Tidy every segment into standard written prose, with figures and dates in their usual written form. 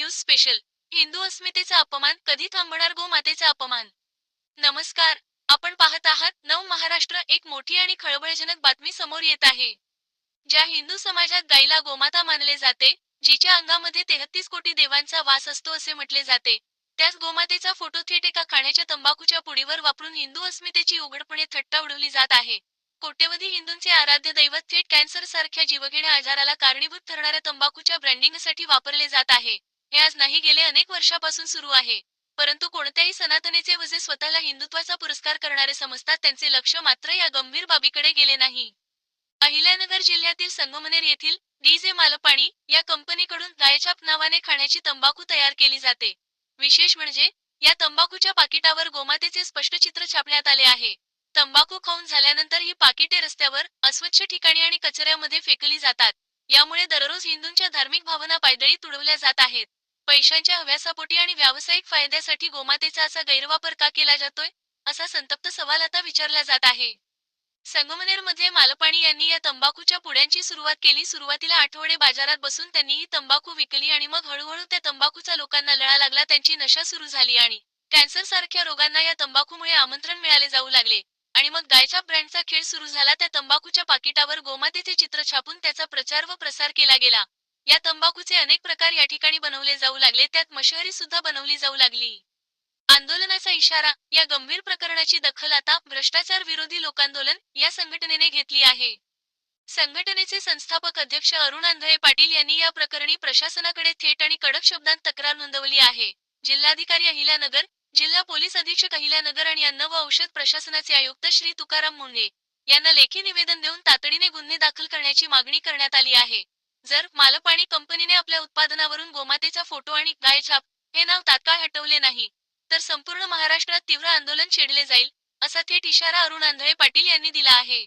News special. Hindu अस्मितेचा अपमान कधी थांबणार? गोमातेचा अपमान. नमस्कार. आपण पाहत आहात नव महाराष्ट्र. एक मोठी आणि खळबळजनक बातमी समोर येत आहे. ज्या हिंदू समाजात गाईला गोमाता मानले जाते, जिच्या अंगामध्ये 33 कोटी देवांचा वास असतो असे म्हटले जाते, त्याच गोमातेचा फोटो थेट एका खाण्याच्या तंबाखूच्या पुडीवर वापरून हिंदू अस्मितेची उघडपणे थट्टा उडवली जात आहे. कोट्यवधी हिंदूंचे आराध्य दैवत थेट कॅन्सरसारख्या जीवघेण्या आजाराला कारणीभूत ठरणाऱ्या तंबाखूच्या ब्रँडिंगसाठी वापरले जात आहे. हे आज नाही, गेले अनेक वर्षापासून सुरू आहे. परंतु कोणत्याही सनातनेचे वजे स्वतःला हिंदुत्वाचा पुरस्कार करणारे समजतात, त्यांचे लक्ष मात्र या गंभीर बाबीकडे गेले नाही. अहिल्यानगर जिल्ह्यातील संगमनेर येथील डीजे मालपाणी या कंपनीकडून गायछाप नावाने खाण्याची तंबाखू तयार केली जाते. विशेष म्हणजे या तंबाखूच्या पाकिटावर गोमातेचे स्पष्ट चित्र छापण्यात आले आहे. तंबाखू खाऊन झाल्यानंतर ही पाकिटे रस्त्यावर, अस्वच्छ ठिकाणी आणि कचऱ्यामध्ये फेकली जातात. यामुळे दररोज हिंदूंच्या धार्मिक भावना पायदळी तुडवल्या जात आहेत. पैशांच्या हव्यासापोटी आणि व्यावसायिक फायद्यासाठी गोमातेचा असा गैरवापर का केला जातोय, असा संतप्त सवाल आता विचारला जात आहे. संगमनेरमध्ये मालपाणी यांनी या तंबाखूच्या पुड्यांची सुरुवात केली. सुरुवातीला आठवडे बाजारात बसून त्यांनी ही तंबाखू विकली आणि मग हळूहळू त्या तंबाखूचा लोकांना लळा लागला. त्यांची नशा सुरू झाली आणि कॅन्सर सारख्या रोगांना या तंबाखूमुळे आमंत्रण मिळाले जाऊ लागले. आणि मग गायछाप ब्रँडचा खेळ सुरू झाला. त्या तंबाखूच्या पाकिटावर गोमातेचे चित्र छापून त्याचा प्रचार व प्रसार केला गेला. या तंबाखूचे अनेक प्रकार या ठिकाणी बनवले जाऊ लागले, त्यात मशहरी सुद्धा बनवली जाऊ लागली. आंदोलनाचा इशारा. या गंभीर प्रकरणाची दखल आता भ्रष्टाचार विरोधी लोकांदोलन या संघटनेने घेतली आहे. संघटनेचे संस्थापक अध्यक्ष अरुण आंधळे पाटील यांनी या प्रकरणी प्रशासनाकडे थेट आणि कडक शब्दांत तक्रार नोंदवली आहे. जिल्हाधिकारी अहिल्यानगर, जिल्हा पोलीस अधीक्षक अहिल्यानगर आणि अन्न व औषध प्रशासनाचे आयुक्त श्री तुकाराम मुंढे यांना लेखी निवेदन देऊन तातडीने गुन्हे दाखल करण्याची मागणी करण्यात आली आहे. जर मालपाणी कंपनीने आपल्या उत्पादनावरून गोमातेचा फोटो आणि गायछाप हे नाव तात्काळ हटवले नाही, तर संपूर्ण महाराष्ट्रात तीव्र आंदोलन छेडले जाईल, असा थेट इशारा अरुण आंधळे पाटील यांनी दिला आहे.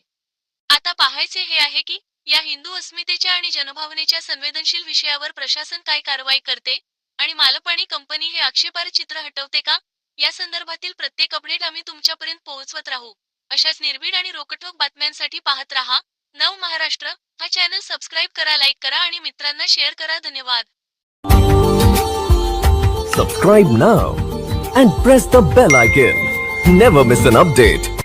आता पाहायचे हे आहे की या हिंदू अस्मितेच्या आणि जनभावनेच्या संवेदनशील विषयावर प्रशासन काय कारवाई करते आणि मालपाणी कंपनी हे आक्षेपार्ह चित्र हटवते का. या संदर्भातील प्रत्येक अपडेट आम्ही तुमच्यापर्यंत पोहोचवत राहू. अशाच निर्भीड आणि रोखठोक बातम्यांसाठी पाहत रहा नव महाराष्ट्र. हा चॅनल सबस्क्राईब करा, लाईक करा आणि मित्रांना शेअर करा. धन्यवाद. Subscribe now and press the bell icon. Never miss an update.